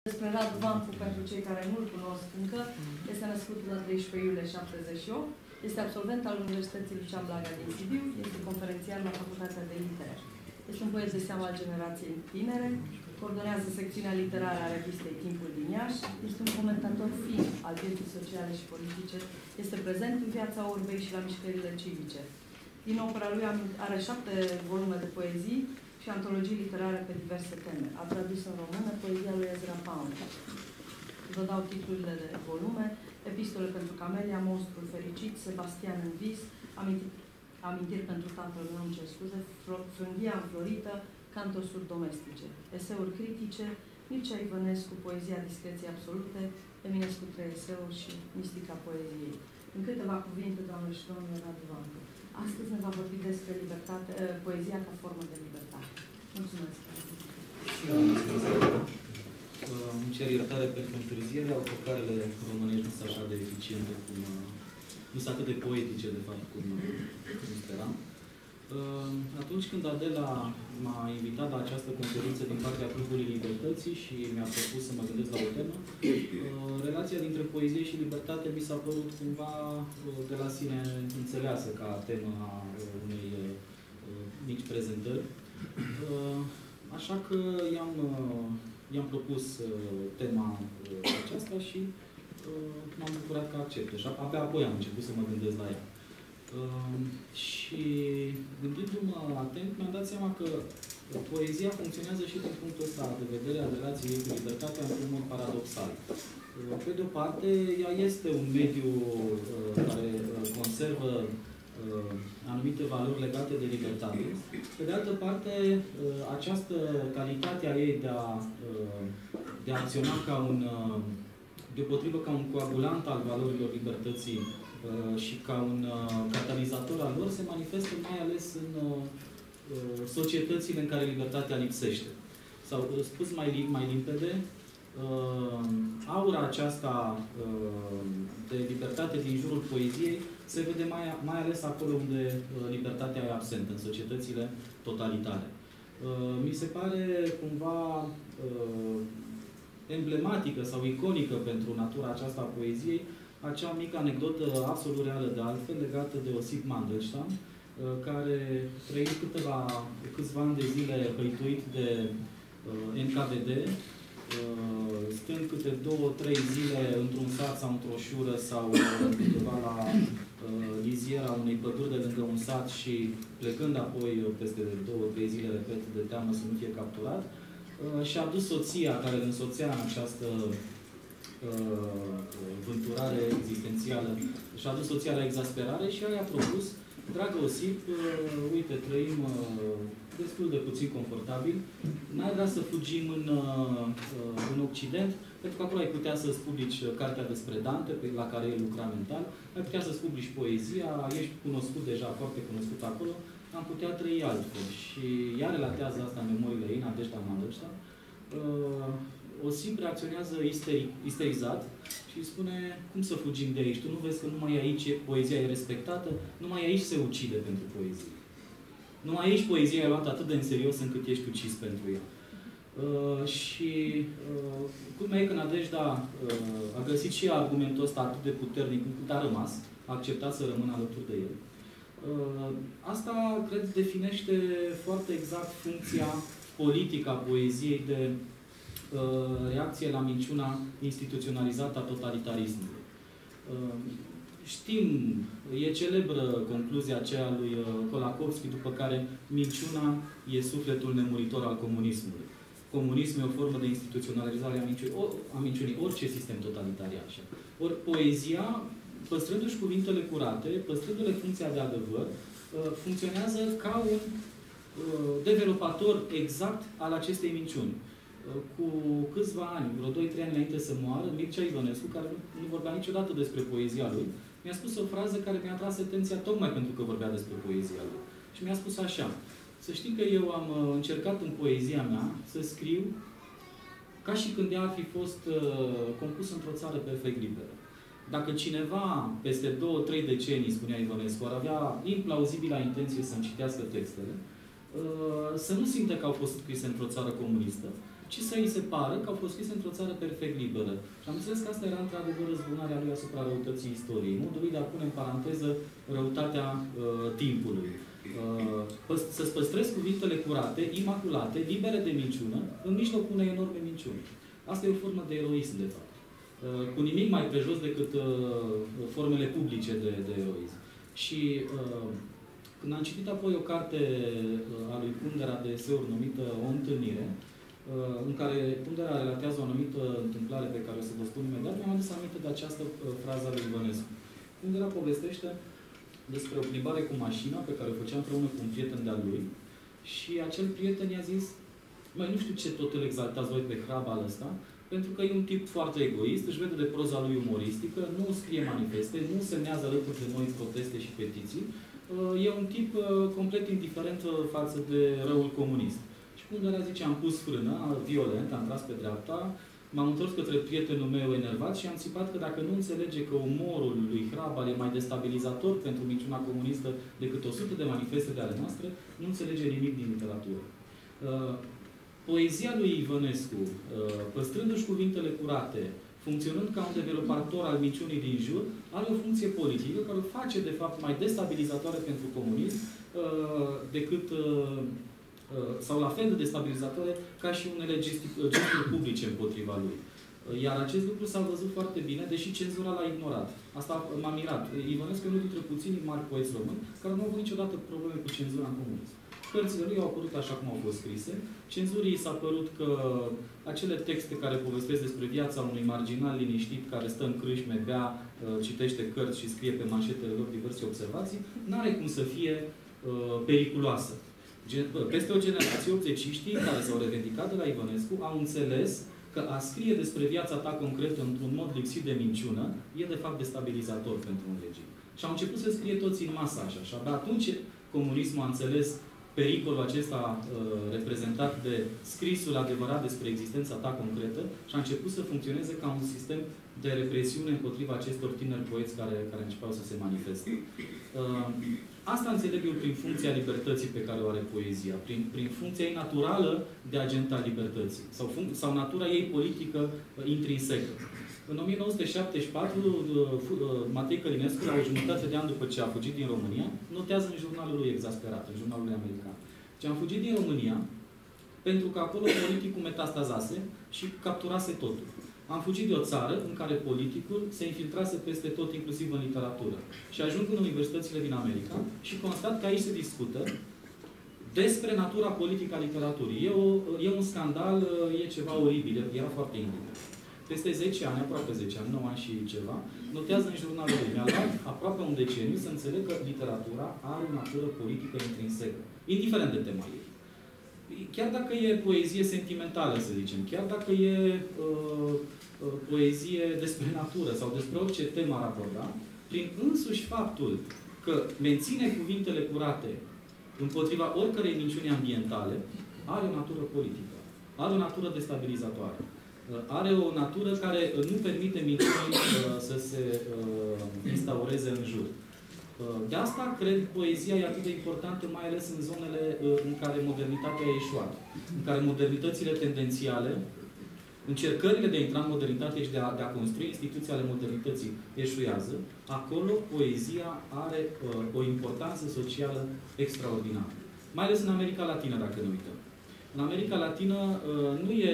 Despre Radu Vancu, pentru cei care nu-l cunosc încă, este născut la 13 iulie 78, este absolvent al Universității Lucian Blaga din Sibiu, este conferențiar la Facultatea de Litere. Este un poet de seamă al generației tinere, coordonează secțiunea literară a revistei Timpul din Iași, este un comentator fin al vieții sociale și politice, este prezent în viața urbei și la mișcările civice. Din opera lui are 7 volume de poezii și antologii literare pe diverse teme. A tradus în română poezia lui Ezra Pound. Vă dau titlurile de volume: Epistole pentru Camelia, Monstrul fericit, Sebastian în vis, Amintiri pentru tatăl meu, îmi cer scuze, Frânghia înflorită, Cantosuri domestice, eseuri critice, Mircea Ivănescu, Poezia discreției absolute, Eminescu 3 eseuri și Mistica poeziei. În câteva cuvinte, doamne și domnule, Radu Vancu. Astăzi ne va vorbi despre libertate, poezia ca formă de libertate. Mulțumesc! Îmi cer iertare pentru întârziere, autocarele românești nu sunt așa de eficiente, nu sunt atât de poetice, de fapt, cum speram. Atunci când Adela m-a invitat la această conferință din partea Clubului Libertății și mi-a propus să mă gândesc la o temă, relația dintre poezie și libertate mi s-a părut cumva de la sine înțeleasă ca temă a unei mici prezentări. Așa că i-am propus tema aceasta și m-am bucurat că acceptă. Și abia apoi am început să mă gândesc la ea. Și gândindu-mă atent, mi-am dat seama că poezia funcționează și din punctul ăsta de vedere al relației ei cu libertatea într-un mod paradoxal. Pe de o parte, ea este un mediu care conservă anumite valori legate de libertate. Pe de altă parte, această calitate a ei de a acționa deopotrivă ca un coagulant al valorilor libertății și ca un catalizator al lor se manifestă mai ales în societățile în care libertatea lipsește. Sau, spus mai limpede, aura aceasta de libertate din jurul poeziei se vede mai ales acolo unde libertatea e absentă, în societățile totalitare. Mi se pare cumva emblematică sau iconică pentru natura aceasta a poeziei acea mică anecdotă absolut reală de altfel legată de Osip Mandelstam, care trăind câțiva ani de zile hăituit de NKVD, stând câte 2-3 zile într-un sat sau într-o șură sau undeva la liziera unei păduri de lângă un sat și plecând apoi peste 2-3 zile, repet, de teamă să nu fie capturat, și-a dus soția care îl însoțea în această vânturare existențială, și-a dus soția la exasperare și ea i-a propus: dragă Osip, uite, trăim destul de puțin confortabil, n-ai vrea să fugim în Occident, pentru că acolo ai putea să-ți publici cartea despre Dante, la care el lucra mental, ai putea să-ți publici poezia, ești cunoscut deja, foarte cunoscut acolo, am putea trăi altfel. Și ea relatează asta în memoriile ei, Nadeșda Mandelstam. Osip reacționează isterizat și îi spune: cum să fugim de aici? Tu nu vezi că numai aici poezia e respectată? Numai aici se ucide pentru poezie. Numai aici poezia e luată atât de în serios încât ești ucis pentru ea. Și culmea e că Nadejda a găsit și argumentul ăsta atât de puternic încât a rămas, a acceptat să rămână alături de el. Asta, cred, definește foarte exact funcția politică a poeziei de reacție la minciuna instituționalizată a totalitarismului. Știm, e celebră concluzia aceea lui Kolakowski, după care minciuna e sufletul nemuritor al comunismului. Comunismul e o formă de instituționalizare a minciunii, orice sistem totalitar e așa. Ori poezia, păstrându-și cuvintele curate, păstrându-le funcția de adevăr, funcționează ca un developator exact al acestei minciuni. Cu câțiva ani, vreo 2-3 ani înainte să moară, Mircea Ivănescu, care nu vorbea niciodată despre poezia lui, mi-a spus o frază care mi-a atras atenția tocmai pentru că vorbea despre poezia lui. Și mi-a spus așa: să știi că eu am încercat în poezia mea să scriu ca și când ea ar fi fost compusă într-o țară perfect liberă. Dacă cineva, peste 2-3 decenii, spunea Ivănescu, ar avea implauzibilă intenție să-mi citească textele, să nu simte că au fost scrise într-o țară comunistă, ci să îi se pară că au fost scrise într-o țară perfect liberă. Și am înțeles că asta era într-adevăr răzbunarea lui asupra răutății istoriei. Modul lui de a pune în paranteză răutatea timpului. Să-ți păstrezi cuvintele curate, imaculate, libere de minciună, în mijlocul unei enorme minciuni. Asta e o formă de eroism, de fapt. Cu nimic mai prejos decât formele publice de eroism. Și când am citit apoi o carte a lui Kundera de deseori numită O întâlnire, în care Kundera relatează o anumită întâmplare pe care o să vă spun imediat, mi-am adus aminte de această frază a lui Ivănescu. Kundera povestește despre o plimbare cu mașina pe care o făcea împreună cu un prieten de-al lui și acel prieten i-a zis: măi, nu știu ce tot îl exaltați voi pe Hrabal ăsta, pentru că e un tip foarte egoist, își vede de proza lui umoristică, nu scrie manifeste, nu semnează alături de noi proteste și petiții. E un tip complet indiferent față de răul comunist. Și Kundera zice, am pus frână, violent, am tras pe dreapta, m-am întors către prietenul meu enervat și am țipat că dacă nu înțelege că umorul lui Hrabal e mai destabilizator pentru minciuna comunistă decât 100 de manifeste de ale noastre, nu înțelege nimic din literatură. Poezia lui Ivănescu, păstrându-și cuvintele curate, funcționând ca un developator al minciunii din jur, are o funcție politică care o face, de fapt, mai destabilizatoare pentru comunism decât, sau la fel de destabilizatoare ca și unele gesturi publice împotriva lui. Iar acest lucru s-a văzut foarte bine, deși cenzura l-a ignorat. Asta m-a mirat. Ivănescu e unul dintre puținii mari poeți români care nu au avut niciodată probleme cu cenzura în comunism. Cărțile lui au apărut așa cum au fost scrise. Cenzurii s-a părut că acele texte care povestesc despre viața unui marginal liniștit care stă în crâșme, bea, citește cărți și scrie pe manșetele lor diverse observații, n-are cum să fie periculoasă. Peste o generație, obțeciștii care s-au revendicat de la Ivănescu au înțeles că a scrie despre viața ta concretă într-un mod lipsit de minciună e de fapt destabilizator pentru un regim. Și au început să scrie toți în masă așa. Și abia atunci comunismul a înțeles pericolul acesta reprezentat de scrisul adevărat despre existența ta concretă și a început să funcționeze ca un sistem de represiune împotriva acestor tineri poeți care începeau să se manifeste. Asta înțeleg eu prin funcția libertății pe care o are poezia, prin funcția ei naturală de agent al libertății, sau natura ei politică intrinsecă. În 1974, Matei Călinescu, la o jumătate de an după ce a fugit din România, notează în jurnalul lui Exasperat, în jurnalul lui american. Deci am fugit din România pentru că acolo politicul metastazase și capturase totul. Am fugit de o țară în care politicul se infiltrase peste tot, inclusiv în literatură. Și ajung în universitățile din America și constat că aici se discută despre natura politică a literaturii. E un scandal, e ceva oribil, era foarte indignant. Peste 10 ani, aproape 10 ani, 9 ani și ceva, notează în jurnalul lui. Mi-a luat aproape un deceniu să înțeleg că literatura are o natură politică intrinsecă, indiferent de tema ei. Chiar dacă e poezie sentimentală, să zicem, chiar dacă e poezie despre natură sau despre orice temă ar aborda, prin însuși faptul că menține cuvintele curate împotriva oricărei minciuni ambientale, are o natură politică, are o natură destabilizatoare. Are o natură care nu permite minciunii să se instaureze în jur. De asta, cred, poezia e atât de importantă, mai ales în zonele în care modernitatea a eșuat. În care modernitățile tendențiale, încercările de a intra în modernitate și de a construi instituții ale modernității eșuează, acolo poezia are o importanță socială extraordinară. Mai ales în America Latină, dacă ne uităm. În America Latină nu e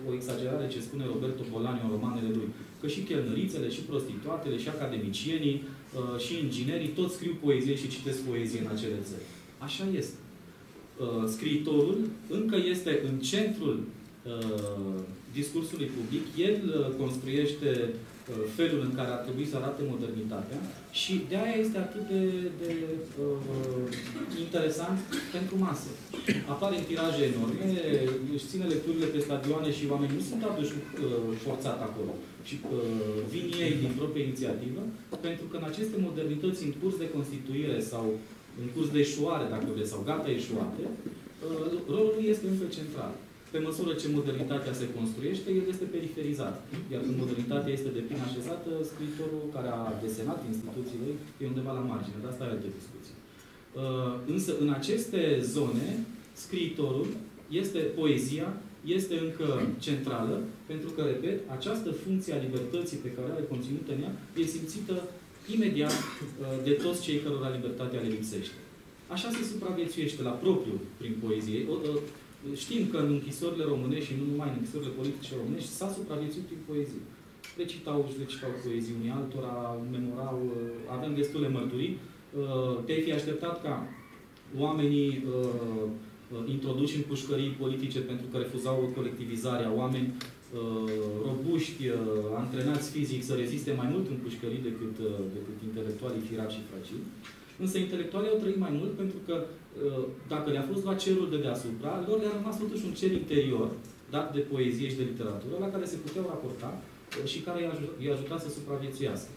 o exagerare ce spune Roberto Bolaño în romanele lui, că și chelnărițele, și prostituatele, și academicienii, și inginerii, toți scriu poezie și citesc poezie în acele țări. Așa este. Scriitorul încă este în centrul discursului public, el construiește felul în care ar trebui să arate modernitatea și de aia este atât de interesant pentru masă. Apare în tiraje enorme, își ține lecturile pe stadioane și oamenii nu sunt aduși forțat acolo. Și vin ei din proprie inițiativă, pentru că în aceste modernități în curs de constituire sau în curs de eșuare, dacă vreți, sau gata eșuate, rolul lui este încă central. Pe măsură ce modernitatea se construiește, el este periferizat. Iar când modernitatea este de plin așezată, scriitorul care a desenat instituțiile e undeva la margine. Dar asta e altă discuție. Însă, în aceste zone, scriitorul poezia este încă centrală, pentru că, repet, această funcție a libertății pe care are conținută în ea e simțită imediat de toți cei cărora libertatea le lipsește. Așa se supraviețuiește la propriu prin poezie. Știm că în închisorile românești și nu numai în închisorile politice românești s-a supraviețuit prin poezie. Recitau poezii unii altora, memorau, avem destule mărturii. Te-ai fi așteptat ca oamenii introduși în pușcării politice pentru că refuzau colectivizarea, oameni robuști, antrenați fizic să reziste mai mult în pușcării decât intelectualii firavi și fragili. Însă intelectualii au trăit mai mult pentru că dacă le-a fost luat cerul de deasupra, lor le-a rămas totuși un cer interior, dat de poezie și de literatură, la care se puteau raporta și care i-a ajutat să supraviețuiască.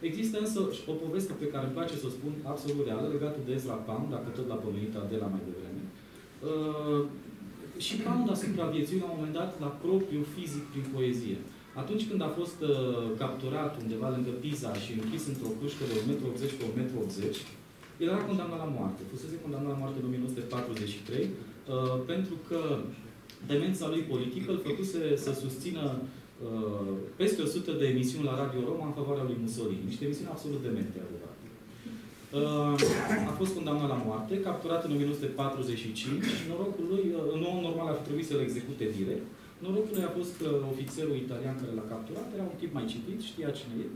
Există însă o poveste pe care îmi place să o spun absolut reală, legată de Ezra Pound, dacă tot l-a pomenit Adela mai devreme. Și Pound a supraviețuit la un moment dat la propriu fizic prin poezie. Atunci când a fost capturat undeva lângă Pisa și închis într-o cușcă de 1,80 m pe 1,80 m, el era condamnat la moarte. Fusese condamnat la moarte în 1943 pentru că demența lui politică îl făcuse să susțină peste 100 de emisiuni la Radio Roma în favoarea lui Mussolini. Niște emisiuni absolut demente, adevărat. A fost condamnat la moarte, capturat în 1945 și norocul lui, în mod normal ar fi trebuit să-l execute direct. Norocul lui a fost că ofițerul italian care l-a capturat era un tip mai citit, știa cine e,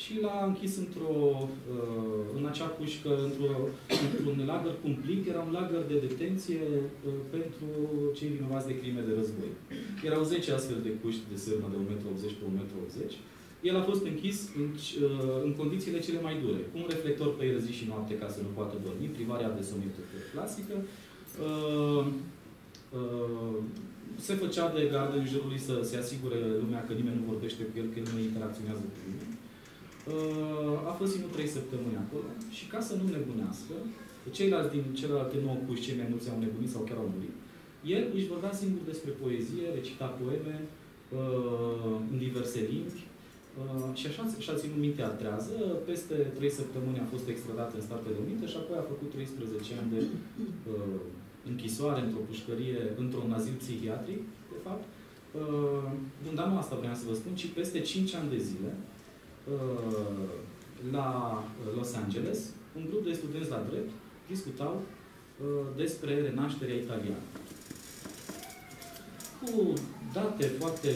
și l-a închis în acea pușcă, într-un lagăr cumplit, era un lagăr de detenție pentru cei vinovați de crime de război. Erau 10 astfel de puști de sârmă de 1,80 m pe 1,80 m. El a fost închis în condițiile cele mai dure, cu un reflector pe el zi și noapte ca să nu poată dormi, privarea de somn clasică. Se făcea de gardă în jurul lui să se asigure lumea că nimeni nu vorbește cu el, că el nu interacționează cu nimeni. A fost ținut 3 săptămâni acolo și ca să nu nebunească, ceilalți din celelalte 9 puși, cei mai mulți au nebunit sau chiar au murit, el își vorbea singur despre poezie, recita poeme în diverse limbi și așa și-a ținut mintea trează. Peste 3 săptămâni a fost extradat în state de minte și apoi a făcut 13 ani de închisoare într-o pușcărie, într-un azil psihiatric, de fapt. Dar nu asta vreau să vă spun, ci peste 5 ani de zile, la Los Angeles, un grup de studenți la drept discutau despre renașterea italiană. Cu date foarte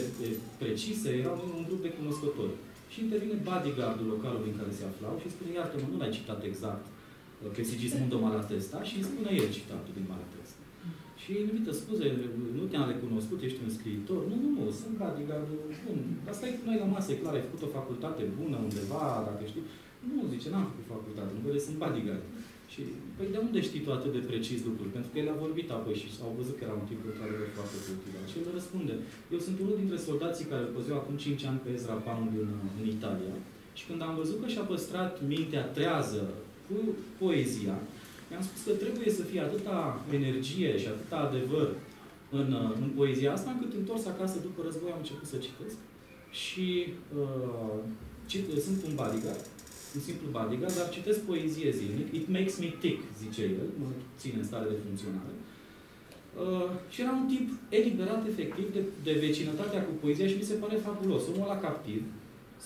precise, erau un grup de cunoscători. Și intervine bodyguardul localului în care se aflau și spune, iartă-mă, nu l-ai citat exact pe Sigismundo Malatesta și îi spune el citatul din Malatesta. Și îi invită scuze, nu te-am recunoscut, ești un scriitor. Nu, sunt bodyguardul bun. Dar stai cu noi la masă, e clar, ai făcut o facultate bună undeva, dacă știi. Nu, zice, n-am făcut facultate, nu vede, sunt bodyguard. Și, păi de unde știi tu atât de precis lucruri? Pentru că el a vorbit apoi și au văzut că era un tip într-adevăr foarte cultivat. Și el răspunde, eu sunt unul dintre soldații care îl păzeau acum 5 ani pe Ezra Pound în Italia. Și când am văzut că și-a păstrat mintea trează cu poezia, mi-am spus că trebuie să fie atâta energie și atâta adevăr în poezia asta, încât întors acasă după război am început să citesc. Și sunt un bodyguard, un simplu bodyguard, dar citesc poezie zilnic. It makes me tick, zice el, mă ține în stare de funcționare. Și era un tip eliberat efectiv de vecinătatea cu poezia și mi se pare fabulos. Omul ăla captiv,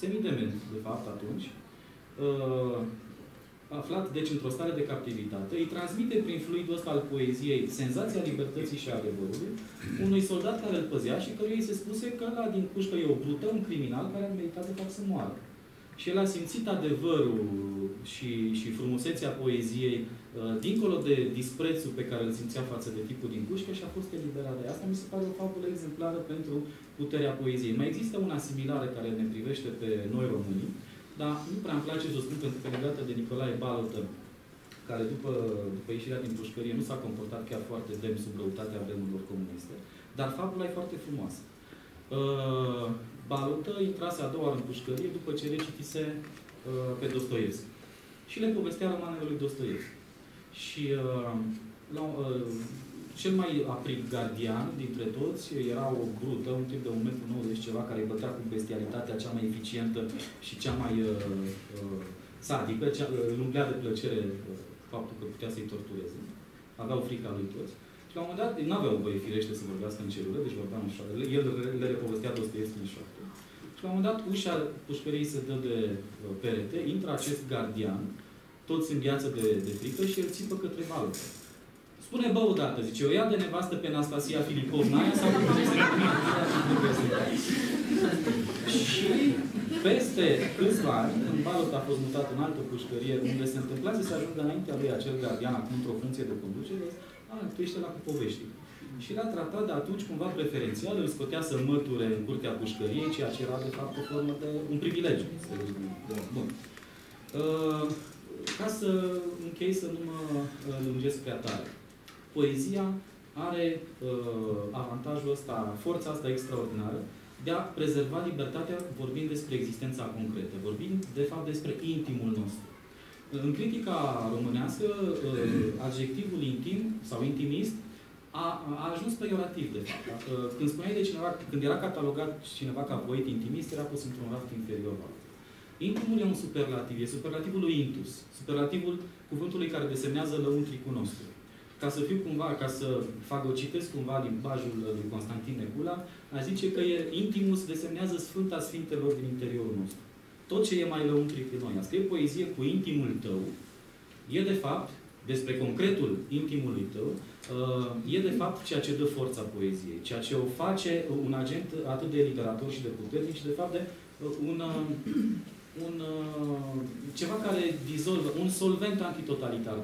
semidement, de fapt, atunci, aflat, deci, într-o stare de captivitate, îi transmite prin fluidul ăsta al poeziei senzația libertății și a adevărului unui soldat care îl păzea și căruia îi se spuse că ăla din pușcă e o brută, un criminal care a meritat de fapt să moară. Și el a simțit adevărul și frumusețea poeziei dincolo de disprețul pe care îl simțea față de tipul din pușcă și a fost eliberat de asta. Mi se pare o fabulă exemplară pentru puterea poeziei. Mai există una similară care ne privește pe noi românii, dar nu prea îmi place să o spun pentru că legată de Nicolae Balotă, care după ieșirea din pușcărie nu s-a comportat chiar foarte demn sub răutatea vremurilor comuniste, dar fabula e foarte frumoasă. Balotă intrase a doua oară în pușcărie după ce recitise pe Dostoievski. Și le povestea romanele lui Dostoievski. Și cel mai aprig gardian dintre toți era o brută, un tip de 1,90 m ceva, care îi bătea cu bestialitatea cea mai eficientă și cea mai sadică, îl umplea de plăcere faptul că putea să-i tortureze. Aveau frica lui toți. Și la un moment dat, nu aveau voie firește să vorbească în celulă, deci vorbeam în șoaptă. El le repovestea Dostoievski în șoaptă. Și la un moment dat, ușa pușcăriei se dă de perete, intră acest gardian, toți în viață de frică și el țipă către Valotă. Spune, bă, odată, zice, o ia de nevastă pe Anastasia Filipovna aia sau și peste câțiva ani, în Valotă a fost mutat în altă pușcărie, unde se întâmplase să ajungă înaintea lui acel gardian, acum într-o funcție de conducere, tu ești ăla cu povești. Și l-a tratat de atunci cumva preferențial, îl scotea să măture în curtea pușcăriei, ceea ce era de fapt o formă de un privilegiu. Bun. Ca să închei, să nu mă lungesc prea tare. Poezia are avantajul ăsta, forța asta extraordinară de a prezerva libertatea vorbind despre existența concretă, vorbind, de fapt, despre intimul nostru. În critica românească, adjectivul intim sau intimist a ajuns peiorativ, de fapt. Când spuneai de cineva, când era catalogat cineva ca poet intimist, era pus într-un raft inferior. Intimul e un superlativ, e superlativul lui intus, superlativul cuvântului care desemnează lăuntricul nostru. Ca să fiu cumva, ca să fagocitesc cumva limbajul lui Constantin Necula, aș zice că intimus desemnează Sfânta Sfintelor din interiorul nostru. Tot ce e mai lăuntric în noi. A scrie poezie cu intimul tău, e de fapt, despre concretul intimului tău, e de fapt ceea ce dă forța poeziei, ceea ce o face un agent atât de liberator și de puternic și de fapt de ceva care dizolvă, un solvent antitotalitar,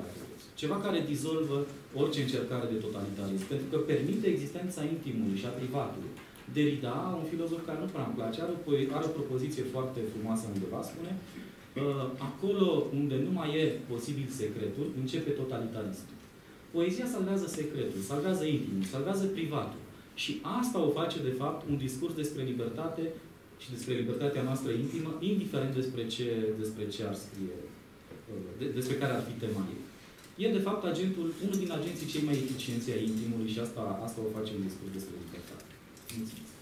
ceva care dizolvă orice încercare de totalitarism, pentru că permite existența intimului și a privatului. Derrida, un filozof care nu prea îmi place, are o propoziție foarte frumoasă undeva, spune acolo unde nu mai e posibil secretul, începe totalitarismul. Poezia salvează secretul, salvează intimul, salvează privatul. Și asta o face, de fapt, un discurs despre libertate și despre libertatea noastră intimă, indiferent despre ce ar scrie, despre care ar fi tema ei. E, de fapt, unul din agenții cei mai eficienți ai intimului și asta o face un discurs despre libertate. Mulțumesc.